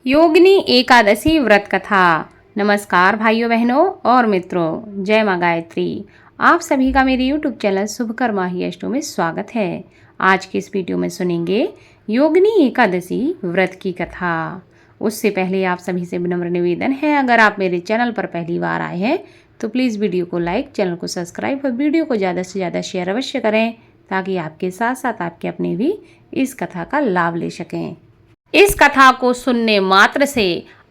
योगिनी एकादशी व्रत कथा। नमस्कार भाइयों बहनों और मित्रों, जय माँ गायत्री। आप सभी का मेरे YouTube चैनल शुभकर्मा ही अष्टों में स्वागत है। आज की इस वीडियो में सुनेंगे योगिनी एकादशी व्रत की कथा। उससे पहले आप सभी से विनम्र निवेदन है, अगर आप मेरे चैनल पर पहली बार आए हैं तो प्लीज़ वीडियो को लाइक, चैनल को सब्सक्राइब और वीडियो को ज़्यादा से ज़्यादा शेयर अवश्य करें, ताकि आपके साथ साथ आपके अपने भी इस कथा का लाभ ले सकें। इस कथा को सुनने मात्र से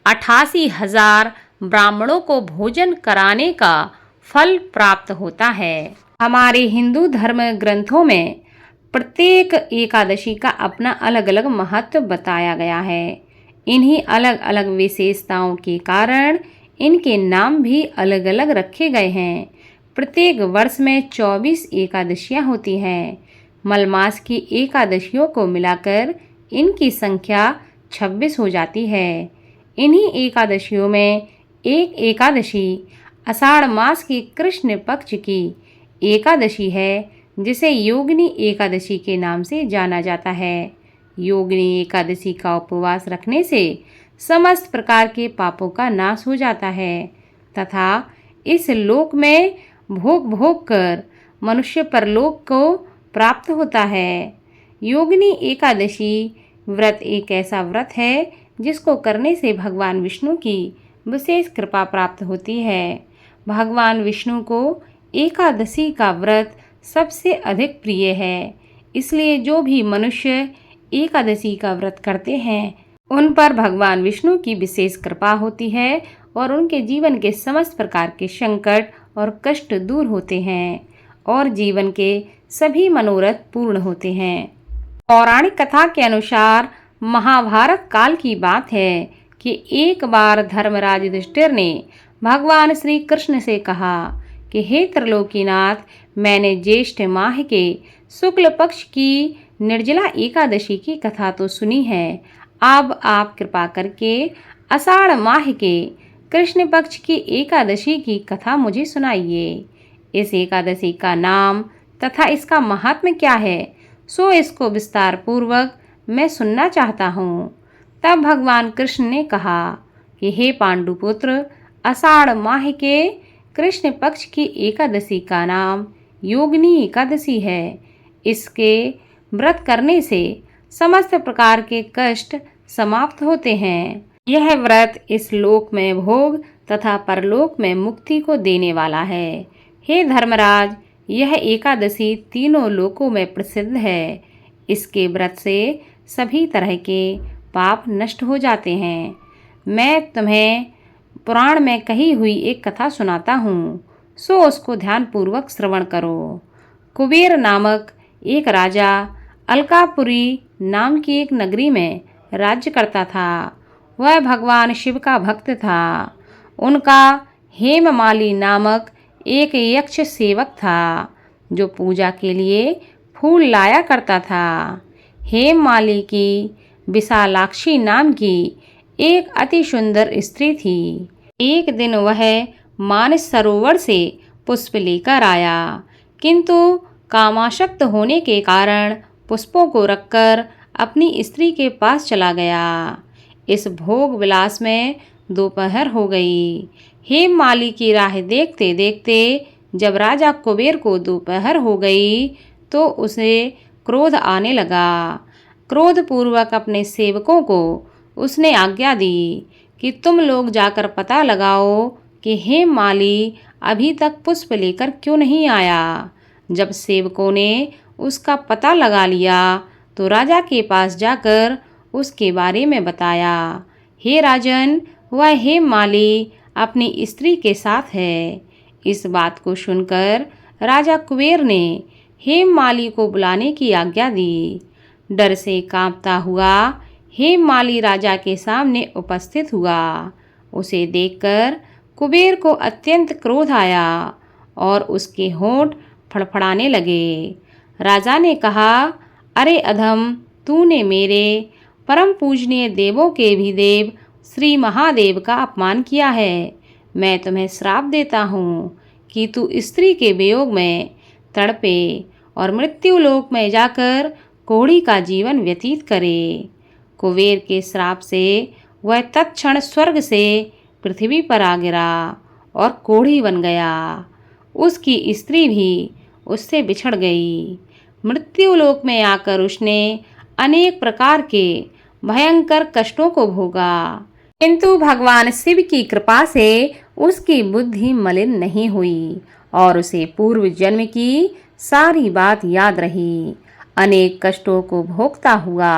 88,000 ब्राह्मणों को भोजन कराने का फल प्राप्त होता है। हमारे हिंदू धर्म ग्रंथों में प्रत्येक एकादशी का अपना अलग अलग महत्व बताया गया है। इन्हीं अलग अलग विशेषताओं के कारण इनके नाम भी अलग अलग रखे गए हैं। प्रत्येक वर्ष में 24 एकादशियां होती हैं। मलमास की एकादशियों को मिलाकर इनकी संख्या 26 हो जाती है। इन्हीं एकादशियों में एक एकादशी आषाढ़ मास की कृष्ण पक्ष की एकादशी है, जिसे योगिनी एकादशी के नाम से जाना जाता है। योगिनी एकादशी का उपवास रखने से समस्त प्रकार के पापों का नाश हो जाता है तथा इस लोक में भोग भोग कर मनुष्य परलोक को प्राप्त होता है। योगिनी एकादशी व्रत एक ऐसा व्रत है जिसको करने से भगवान विष्णु की विशेष कृपा प्राप्त होती है। भगवान विष्णु को एकादशी का व्रत सबसे अधिक प्रिय है, इसलिए जो भी मनुष्य एकादशी का व्रत करते हैं उन पर भगवान विष्णु की विशेष कृपा होती है और उनके जीवन के समस्त प्रकार के संकट और कष्ट दूर होते हैं और जीवन के सभी मनोरथ पूर्ण होते हैं। पौराणिक कथा के अनुसार महाभारत काल की बात है कि एक बार धर्मराज युधिष्ठिर ने भगवान श्री कृष्ण से कहा कि हे त्रिलोकीनाथ, मैंने ज्येष्ठ माह के शुक्ल पक्ष की निर्जला एकादशी की कथा तो सुनी है, अब आप कृपा करके आषाढ़ माह के कृष्ण पक्ष की एकादशी की कथा मुझे सुनाइए। इस एकादशी का नाम तथा इसका महात्म्य क्या है, सो इसको विस्तार पूर्वक मैं सुनना चाहता हूँ। तब भगवान कृष्ण ने कहा कि हे पांडुपुत्र, आषाढ़ माह के कृष्ण पक्ष की एकादशी का नाम योगिनी एकादशी है। इसके व्रत करने से समस्त प्रकार के कष्ट समाप्त होते हैं। यह व्रत इस लोक में भोग तथा परलोक में मुक्ति को देने वाला है। हे धर्मराज, यह एकादशी तीनों लोकों में प्रसिद्ध है। इसके व्रत से सभी तरह के पाप नष्ट हो जाते हैं। मैं तुम्हें पुराण में कही हुई एक कथा सुनाता हूँ, सो उसको ध्यानपूर्वक श्रवण करो। कुबेर नामक एक राजा अलकापुरी नाम की एक नगरी में राज्य करता था। वह भगवान शिव का भक्त था। उनका हेममाली नामक एक यक्ष सेवक था जो पूजा के लिए फूल लाया करता था। हेममाली की विशालाक्षी नाम की एक अति सुंदर स्त्री थी। एक दिन वह मानस सरोवर से पुष्प लेकर आया, किंतु कामासक्त होने के कारण पुष्पों को रखकर अपनी स्त्री के पास चला गया। इस भोग विलास में दोपहर हो गई। हेममाली की राह देखते देखते जब राजा कुबेर को दोपहर हो गई तो उसे क्रोध आने लगा। क्रोधपूर्वक अपने सेवकों को उसने आज्ञा दी कि तुम लोग जाकर पता लगाओ कि हेममाली अभी तक पुष्प लेकर क्यों नहीं आया। जब सेवकों ने उसका पता लगा लिया तो राजा के पास जाकर उसके बारे में बताया। हे राजन, वह हेममाली अपनी स्त्री के साथ है। इस बात को सुनकर राजा कुबेर ने हेममाली को बुलाने की आज्ञा दी। डर से कांपता हुआ हेममाली राजा के सामने उपस्थित हुआ। उसे देखकर कुबेर को अत्यंत क्रोध आया और उसके होंठ फड़फड़ाने लगे। राजा ने कहा, अरे अधम, तूने मेरे परम पूजनीय देवों के भी देव श्री महादेव का अपमान किया है। मैं तुम्हें श्राप देता हूँ कि तू स्त्री के वियोग में तड़पे और मृत्यु लोक में जाकर कोढ़ी का जीवन व्यतीत करे। कुबेर के श्राप से वह तत्क्षण स्वर्ग से पृथ्वी पर आ गिरा और कोढ़ी बन गया। उसकी स्त्री भी उससे बिछड़ गई। मृत्युलोक में आकर उसने अनेक प्रकार के भयंकर कष्टों को भोगा, किंतु भगवान शिव की कृपा से उसकी बुद्धि मलिन नहीं हुई और उसे पूर्व जन्म की सारी बात याद रही। अनेक कष्टों को भोगता हुआ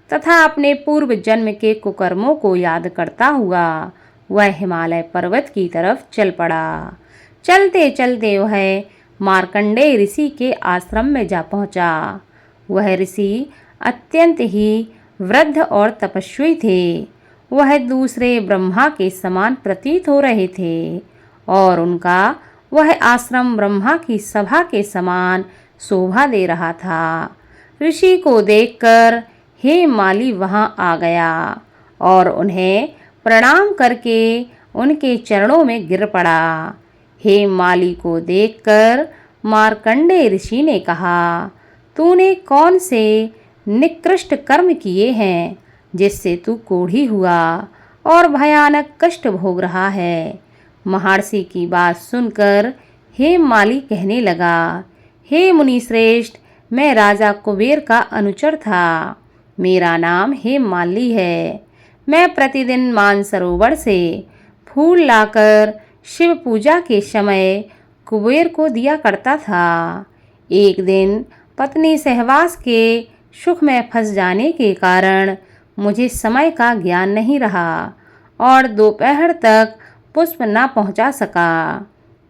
तथा अपने पूर्व जन्म के कुकर्मों को याद करता हुआ वह हिमालय पर्वत की तरफ चल पड़ा। चलते चलते वह मार्कंडेय ऋषि के आश्रम में जा पहुंचा। वह ऋषि अत्यंत ही वृद्ध और तपस्वी थे। वह दूसरे ब्रह्मा के समान प्रतीत हो रहे थे और उनका वह आश्रम ब्रह्मा की सभा के समान शोभा दे रहा था। ऋषि को देखकर हेममाली वहां आ गया और उन्हें प्रणाम करके उनके चरणों में गिर पड़ा। हेममाली को देखकर मार्कंडेय ऋषि ने कहा, तूने कौन से निकृष्ट कर्म किए हैं जिससे तू कोढ़ी हुआ और भयानक कष्ट भोग रहा है। महर्षि की बात सुनकर हेममाली कहने लगा, हे मुनि श्रेष्ठ, मैं राजा कुबेर का अनुचर था। मेरा नाम हेममाली है। मैं प्रतिदिन मानसरोवर से फूल लाकर शिव पूजा के समय कुबेर को दिया करता था। एक दिन पत्नी सहवास के सुख में फंस जाने के कारण मुझे समय का ज्ञान नहीं रहा और दोपहर तक पुष्प न पहुंचा सका।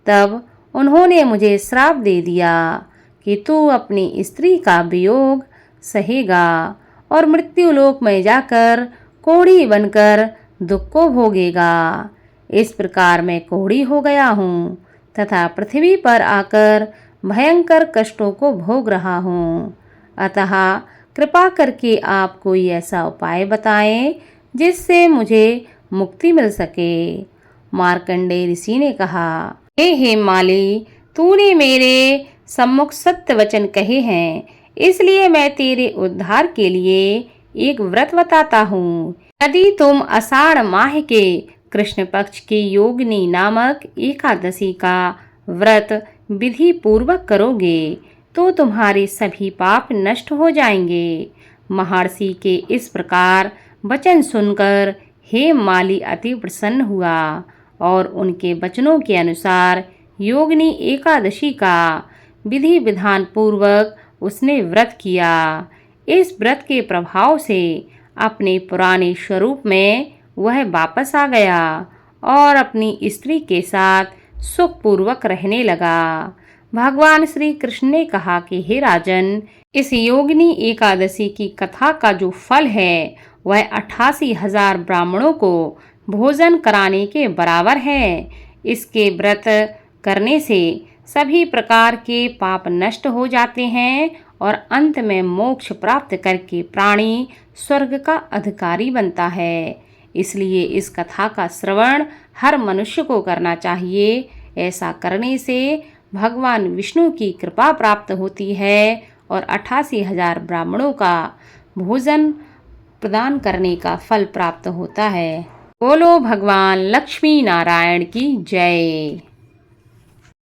तब उन्होंने मुझे श्राप दे दिया कि तू अपनी स्त्री का वियोग सहेगा और मृत्युलोक में जाकर कोढ़ी बनकर दुख को भोगेगा। इस प्रकार मैं कोढ़ी हो गया हूँ तथा पृथ्वी पर आकर भयंकर कष्टों को भोग रहा हूँ। अतः कृपा करके आप कोई ऐसा उपाय बताएं जिससे मुझे मुक्ति मिल सके। मार्कंडेय ऋषि ने कहा, हे हेममाली, तूने मेरे सम्मुख सत्य वचन कहे हैं, इसलिए मैं तेरे उद्धार के लिए एक व्रत बताता हूँ। यदि तुम आषाढ़ माह के कृष्ण पक्ष की योगिनी नामक एकादशी का व्रत विधि पूर्वक करोगे तो तुम्हारे सभी पाप नष्ट हो जाएंगे। महर्षि के इस प्रकार वचन सुनकर हेममाली अति प्रसन्न हुआ और उनके वचनों के अनुसार योगिनी एकादशी का विधि विधान पूर्वक उसने व्रत किया। इस व्रत के प्रभाव से अपने पुराने स्वरूप में वह वापस आ गया और अपनी स्त्री के साथ सुखपूर्वक रहने लगा। भगवान श्री कृष्ण ने कहा कि हे राजन, इस योगिनी एकादशी की कथा का जो फल है वह 88,000 ब्राह्मणों को भोजन कराने के बराबर है। इसके व्रत करने से सभी प्रकार के पाप नष्ट हो जाते हैं और अंत में मोक्ष प्राप्त करके प्राणी स्वर्ग का अधिकारी बनता है। इसलिए इस कथा का श्रवण हर मनुष्य को करना चाहिए। ऐसा करने से भगवान विष्णु की कृपा प्राप्त होती है और 88,000 ब्राह्मणों का भोजन प्रदान करने का फल प्राप्त होता है। बोलो भगवान लक्ष्मी नारायण की जय।